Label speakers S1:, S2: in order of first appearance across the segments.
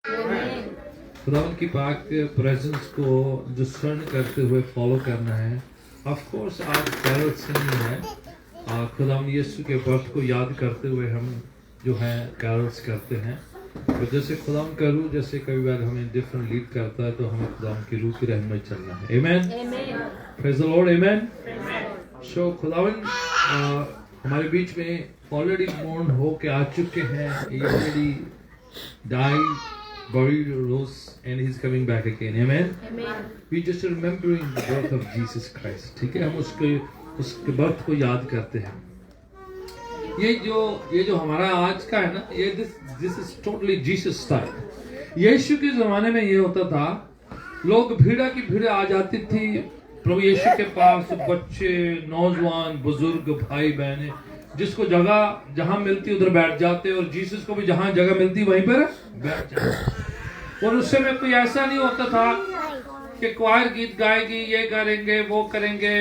S1: खुदावन की पाक प्रेजेंस को डिसर्न करते हुए फॉलो करना है। ऑफ कोर्स आज कैरल सिंगिंग है, खुदावन यीशु के बर्थ को याद करते हुए हम जो है कैरल्स करते हैं। तो जैसे खुदावन का रूह जैसे कई बार हमें डिफरेंट लीड करता है, तो हमें खुदावन की रूह की रहनुमाई चलना है। आमीन, प्रेज़ द लॉर्ड, आमीन। सो खुदावन हमारे बीच में ऑलरेडी मोर्न हो के आ चुके हैं। He already died, buried, rose, and he's coming back again. Amen. We just remembering the birth of Jesus Christ. ठीक है, हम उसके बर्थ को याद करते हैं। ये जो हमारा आज का है ना, ये this is totally Jesus style। यीशु के जमाने में ये होता था, लोग भीड़ा की भीड़ आ जाती थी प्रभु यीशु के पास, बच्चे, नौजवान, बुजुर्ग, भाई बहने, जिसको जगह जहां मिलती उधर बैठ जाते, और जीसस को भी जहां जगह मिलती वहीं पर बैठ जाते। और उस समय कोई ऐसा नहीं होता था कि क्वायर गीत गाएगी, ये करेंगे, वो करेंगे,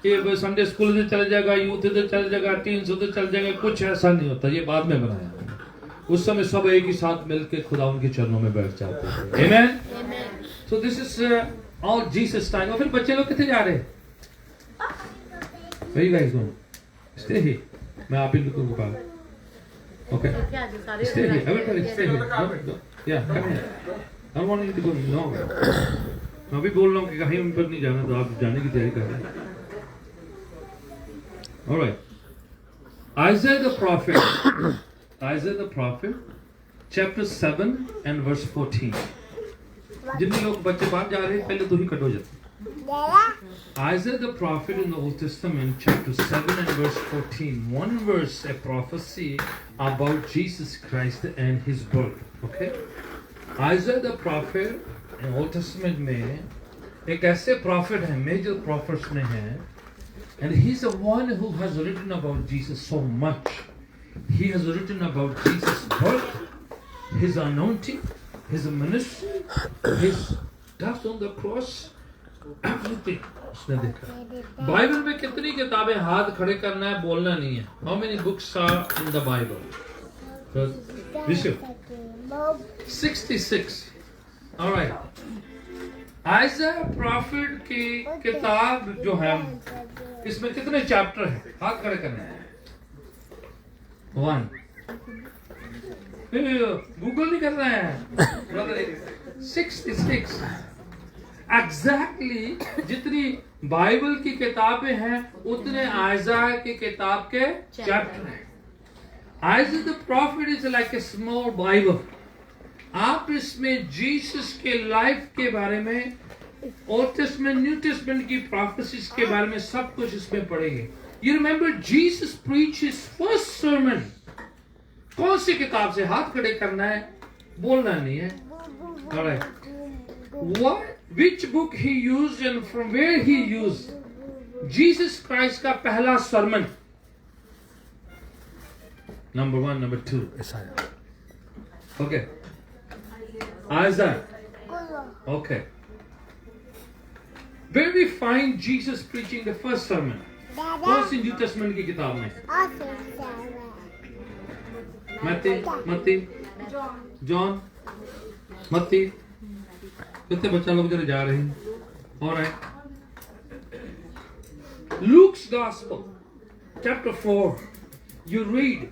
S1: ये संडे स्कूल से चल जाएगा, यूथ इधर चल जाएगा, टीन्स उधर चल जाएगा, कुछ ऐसा नहीं होता। ये बाद में बनाया। उस समय सब एक ही साथ मिलकर खुदा उनके चरणों में बैठ जाते थे। आमीन। So this is all Jesus time. और फिर बच्चे लोग कितने जा रहे हैं? Where you guys going? Stay here. मैं आप ही लोगों को पाऊँ। Okay. Stay here. Everybody stay here. No. Yeah, come here. I don't want you to go. No. मैं भी बोल रहा हूँ कि कहीं पर नहीं जाना, तो आप जाने की तैयारी कर रहे हैं। All right. Isaiah the prophet, chapter 7 and verse 14. जितने लोग बच्चे बाहर जा रहे हैं, पहले तो ही कटो जाते। Isaiah the prophet in the Old Testament, chapter 7 and verse 14. One verse, a prophecy about Jesus Christ and his birth. Okay? Isaiah the prophet in Old Testament में एक ऐसे prophet हैं, major prophets में हैं, and he's the one who has written about Jesus so much. He has written about Jesus' birth, his anointing, his ministry, his death on the cross, everything उसने देखा। Bible में कितनी किताबें, हाथ खड़े करना है, बोलना नहीं है। How many books are in the Bible? Bishop? 66. All right. Isaiah prophet की किताब जो है, इसमें कितने चैप्टर हैं? हाथ खड़े करना है। 1. गूगल नहीं कर रहा है। 66 एग्जैक्टली जितनी बाइबल की किताबें हैं, उतने आइज़ाया की किताब के चैप्टर हैं। आइज़ाया the profit is like a small Bible. आप इसमें जीसस के लाइफ के बारे में, ओल्ड टेस्टमेंट, न्यू टेस्टमेंट की प्रोफेसीज के बारे में सब कुछ इसमें पढ़ेंगे। You remember Jesus preach his first sermon. कौन सी किताब से? हाथ खड़े करना है, बोलना नहीं है। Alright. Which book he used and from where he used? Jesus Christ का पहला sermon. Number 1, number 2. Isaiah. Okay. Isaiah. Okay. Where we find Jesus preaching the first sermon? कौन सी न्यू टेस्टमेंट की किताब में? मत्ती, जॉन, मत्ती। कितने बच्चा लोग जरा जा रहे हैं? Alright. Luke's Gospel, chapter 4. You read,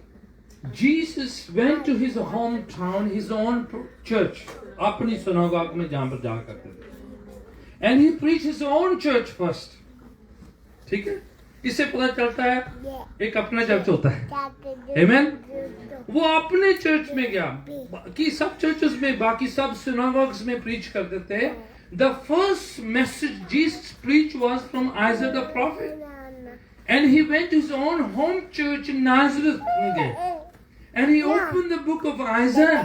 S1: Jesus went to his hometown, his own church, अपनी synagogue में जहाँ पर जा करते थे, and he preached his own church first. ठीक है? इससे पता चलता है एक अपना चर्च होता है। Amen? वो अपने चर्च में गया, कि सब चर्चेस में, बाकी सब सिनागॉग्स में प्रीच करते थे। The first message Jesus preached was from Isaiah the prophet, and he went to his own home church in Nazareth, and he opened the book of Isaiah,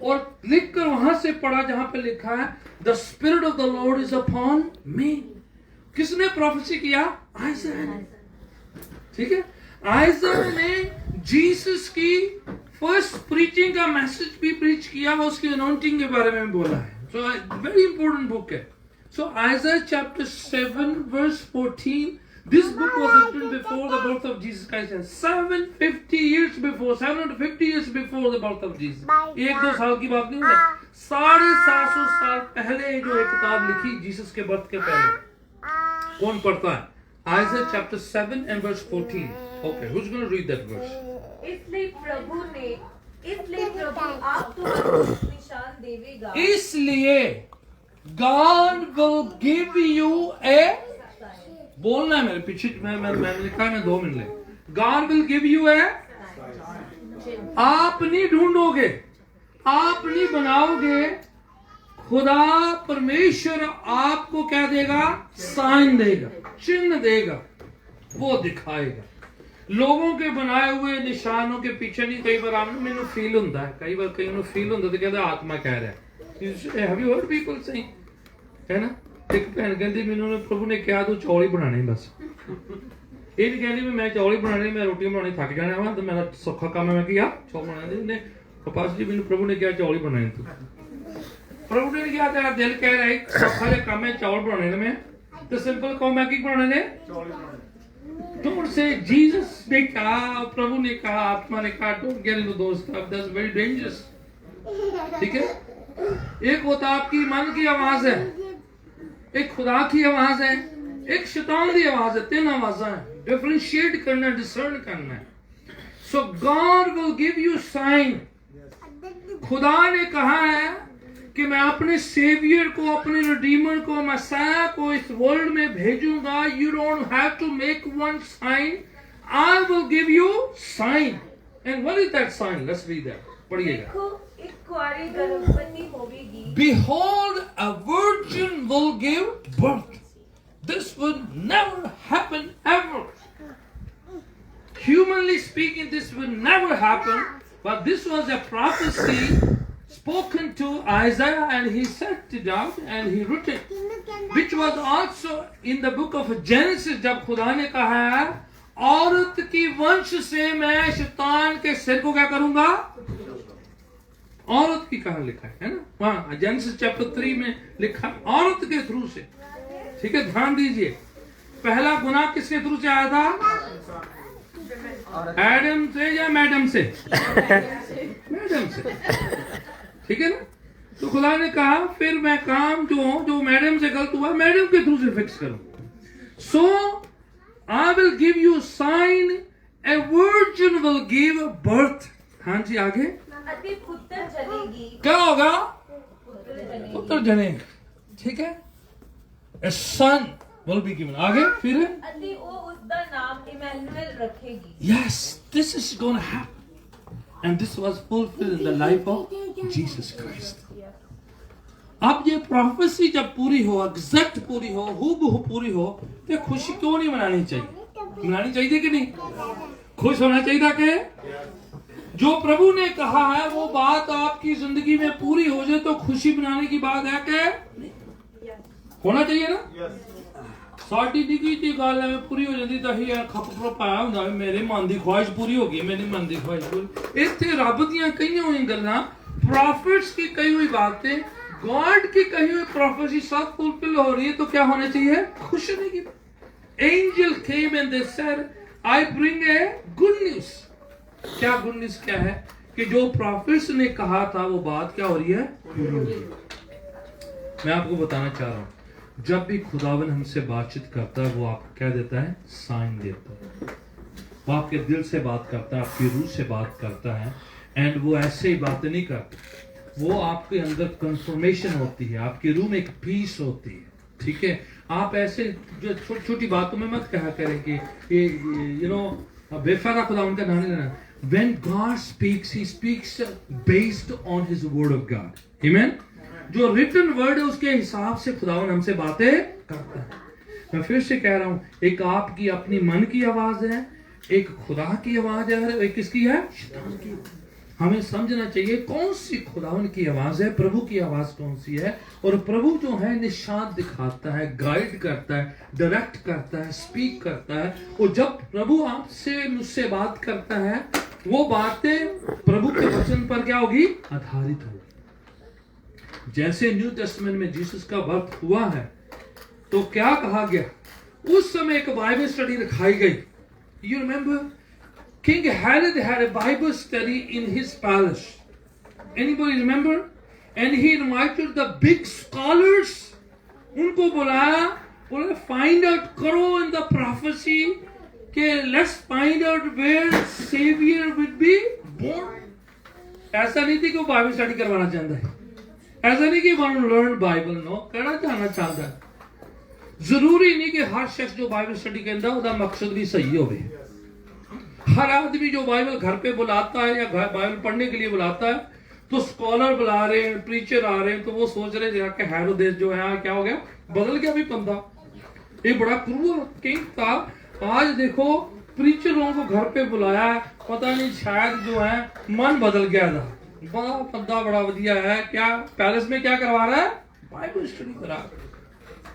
S1: और लिखकर वहां से पढ़ा जहां पे लिखा है, The Spirit of the Lord is upon me. किसने प्रोफेसी किया? आइज़ाया ने। ठीक है? आइज़ाया ने जीसस की फर्स्ट प्रीचिंग का मैसेज भी प्रीच किया, उसकी अनॉइंटिंग के बारे में बोला है। सो वेरी इंपॉर्टेंट बुक है। So Isaiah chapter 7 verse 14 This book was written before the birth of Jesus Christ. 750 years before, 750 years before the birth of Jesus. 1-2 साल की बात नहीं है, 750 साल पहले जो एक किताब लिखी जीसस के बर्थ के पहले। कौन पढ़ता है? Isaiah chapter 7 and verse 14. Okay, who's going to read that verse?
S2: इसलिए प्रभु आपको निशान देगा।
S1: इसलिए God will give you a, बोलना है मेरे पीछे, मैं लिखा है, मैं 2 मिनट ले। God will give you a, आप नहीं ढूंढोगे, आप नहीं बनाओगे, खुदा परमेश्वर आपको क्या देगा? साइन देगा, चिन्ह देगा, वो दिखाएगा। लोगों के बनाए हुए निशानों के पीछे नहीं। कई बार आपने मैंने फील होता है, कई बार कहीं फील होता तो कहते आत्मा कह रहा है। Have you heard people saying, है ना? एक भैन कहती मैंने प्रभु ने कहा तू चौल ही बनाने बस। ये नहीं कहती मैं चौल ही बनाने, मैं रोटी बनाने थक जाना वा तो मेरा सौखा काम है, मैं किया चौल बनाने। पास जी मैंने प्रभु ने कहा चौल ही बनाने तू। प्रभु ने कहा तेरा दिल कह रहा है सौखा जो काम है चौल बनाने में, तो सिंपल कहो मैं की बनाने ने। Don't say Jesus ने कहा, प्रभु ने कहा, आत्मा ने कहा, don't get into those stuff, that's very dangerous। ठीक है? एक होता आपकी मन की आवाज है, एक खुदा की आवाज है, एक शैतान की आवाज है। 3 आवाज़ें हैं, डिफरेंशिएट करना, डिसर्न करना है। So God will give you sign। खुदा ने कहा है कि मैं अपने सेवियर को, अपने रिडीमर को, मसाया को इस वर्ल्ड में भेजूंगा। You don't have to make one sign, I will give you sign. And what is that sign? Let's read that, पढ़िएगा।
S2: देखो एक कुंवारी गर्भवती होगी।
S1: Behold, a virgin will give birth. This will never happen ever. Humanly speaking, this will never happen, but this was a prophecy spoken to Isaiah, and he set it out and he wrote it, which was also in the book of Genesis। जब खुदा ने कहा है औरत की वंश से मैं शैतान के सिर को क्या करूंगा? औरत की कहा लिखा है ना? वहां जेनेसिस चैप्टर 3 में लिखा औरत के थ्रू से। ठीक है, ध्यान दीजिए। पहला गुनाह किसके थ्रू से आया था? एडम से या मैडम से? मैडम से। ठीक है ना? तो खुदा ने कहा फिर मैं काम जो मैडम से गलत हुआ मैडम के थ्रू से फिक्स करूं। So I will give you sign, a virgin will give birth. हाँ जी, आगे
S2: अति पुत्र जनेगी।
S1: क्या होगा? पुत्र जनेगा। ठीक है, ए सन विल बी गिवन। आगे फिर
S2: अति वो उसका नाम इमैनुअल रखेगी।
S1: Yes, this is gonna happen. And this was fulfilled in the life of Jesus Christ। अब ये प्रोफेसी जब पूरी हो, एग्जैक्ट पूरी हो, हूबहू पूरी हो, तो खुशी क्यों नहीं मनानी चाहिए? मनानी चाहिए कि नहीं? खुश होना चाहिए कि जो प्रभु ने कहा है वो बात आपकी जिंदगी में पूरी हो जाए तो खुशी मनाने की बात है कि होना चाहिए ना? साड़ी निकी जी गल है पूरी हो जाती तो अं खप पाया होंगे मेरे मन की ख्वाहिश पूरी हो गई, मेरी मन की ख्वाहिश पूरी। इतने रब दियां कई हुई गल्लां, प्रॉफिट्स की कही हुई बातें, गॉड की कही हुई प्रोफेसी सब फुलफिल हो रही है तो क्या होना चाहिए? खुश होने की। Angel came and they said I bring a good news. क्या गुड न्यूज क्या है? कि जो प्रॉफिट्स ने कहा था वो बात क्या हो रही है? मैं आपको बताना चाह रहा हूं, जब भी खुदावन हमसे बातचीत करता है वो आपको क्या देता है? साइन देता है। वो आपके दिल से बात करता है, आपकी रूह से बात करता है। एंड वो ऐसे ही बातें नहीं करता, वो आपके अंदर कंफर्मेशन होती है, आपकी रूह में एक पीस होती है। ठीक है, आप ऐसे जो छोटी छोटी बातों में मत कहा करें कि यू नो बेफायदा खुदा उनका नाम नहीं लेना। When God speaks, He speaks based on His word of God. Amen? जो रिटन वर्ड है उसके हिसाब से खुदावन हमसे बातें करता है। मैं फिर से कह रहा हूं, एक आपकी अपनी मन की आवाज है, एक खुदा की आवाज है, एक किसकी है? शैतान की। हमें समझना चाहिए कौन सी खुदावन की आवाज है, प्रभु की आवाज कौन सी है। और प्रभु जो है निशान दिखाता है, गाइड करता है, डायरेक्ट करता है, स्पीक करता है। और जब प्रभु आपसे मुझसे बात करता है वो बातें प्रभु के वचन पर क्या होगी? आधारित होगी। जैसे न्यू टेस्टमेंट में जीसस का बर्थ हुआ है तो क्या कहा गया? उस समय एक बाइबल स्टडी रखाई गई. You remember? King Herod had a Bible study in his palace. Anybody remember? And he invited the big scholars. उनको बुलाया, बोला find out करो in the prophecy कि let's find out where Savior will be born. ऐसा नहीं थी कि वो बाइबल स्टडी करवाना चाहता है. ऐसा नहीं कि वन लर्न बाइबल नो कहना चाहना चाहता है. जरूरी नहीं कि हर शख्स जो बाइबल स्टडी करता है उसका मकसद भी सही हो. हर आदमी जो बाइबल घर पे बुलाता है या बाइबल पढ़ने के लिए बुलाता है तो स्कॉलर बुला रहे हैं, प्रीचर आ रहे हैं, तो वो सोच रहे हैं कि हेरोदेस जो है क्या हो गया, बदल गया भी बंदा. ये बड़ा क्रूर किंग था. आज देखो प्रीचरों को घर पे बुलाया, पता नहीं शायद जो है मन बदल गया था. बड़ा बंदा बड़ा वधिया है, क्या पैलेस में क्या करवा रहा है, बाइबल स्टडी करा रहा है.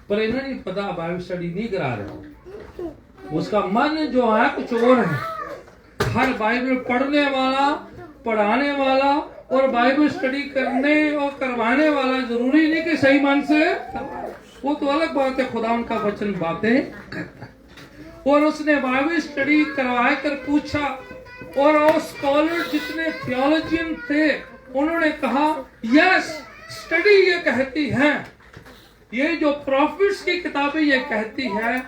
S1: पर इन्हें नहीं पता बाइबल स्टडी नहीं करा रहे, उसका मन जो है कुछ और है. हर बाइबल पढ़ने वाला, पढ़ाने वाला और बाइबल स्टडी करने और करवाने वाला जरूरी नहीं कि सही मन से, वो तो अलग बात है. खुदा उनका वचन बातें करता है. और उसने बाइबल स्टडी करवा कर पूछा और वो स्कॉलर जितने थियोलॉजियन थे उन्होंने कहा यस, स्टडी ये कहती है, ये जो प्रॉफिट्स की किताबें ये कहती है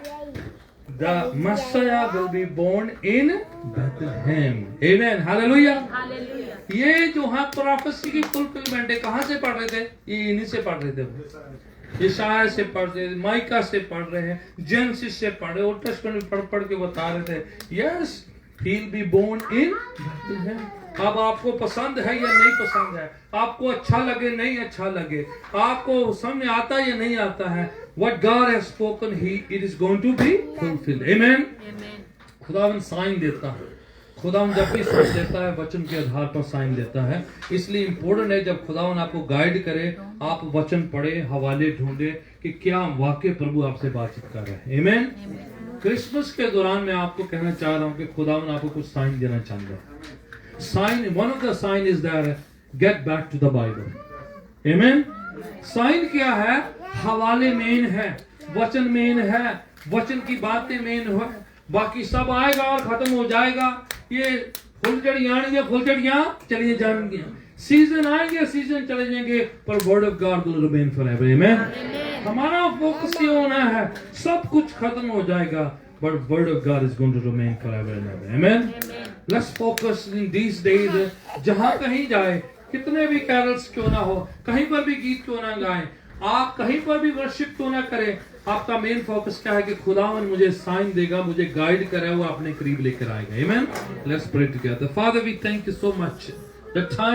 S1: The Messiah will be born in Bethlehem. Amen. Hallelujah.
S2: Hallelujah.
S1: ये जो है प्रोफेसी की फुलफिलमेंट है. कहां से पढ़ रहे थे? ये इन्हीं से पढ़ रहे थे. यशाया से पढ़ रहे थे, माइका से पढ़ रहे हैं, जेनेसिस से पढ़ रहे, ओल्ड टेस्टामेंट पढ़ के बता रहे थे. Yes, he will be born in Bethlehem. अब आपको पसंद है या नहीं पसंद है, आपको अच्छा लगे नहीं अच्छा लगे, आपको समझ आता है या नहीं आता है, what God has spoken, it is going to be fulfilled. Amen. खुदावन साइन देता है. खुदावन जब भी साइन देता है वचन के आधार पर साइन देता है. इसलिए इम्पोर्टेंट है जब खुदावन आपको गाइड करे, आप वचन पढ़े, हवाले ढूंढे कि क्या वाकई प्रभु आपसे बातचीत कर रहे हैं. Amen. क्रिसमस के दौरान मैं आपको कहना चाह रहा हूँ कि खुदावन आपको कुछ साइन देना चाहता है. Sign, one of the sign is that get back to the Bible. Amen. Sign क्या है? हवाले मेन है, वचन मेन है, वचन की बातें मेन है, बाकी सब आएगा और खत्म हो जाएगा. ये फुलझड़ियां आएंगे, फुलझड़ियां चली जाएंगी, सीजन आएंगे, सीजन चले जाएंगे, पर word of God will remain forever. Amen. हमारा फोकस ये होना है, सब कुछ खत्म हो जाएगा, but word of God is going to remain forever and ever. Amen. Let's focus in these days. जहां कहीं जाए, कितने भी कैरल्स क्यों ना हो, कहीं पर भी गीत क्यों ना गाएं, आप कहीं पर भी वर्शिप क्यों ना करें, आपका मेन फोकस क्या है कि खुदावन मुझे साइन देगा, मुझे गाइड करे, वो अपने करीब लेकर आएगा. Amen. Let's pray together. Father, we thank you so much. The time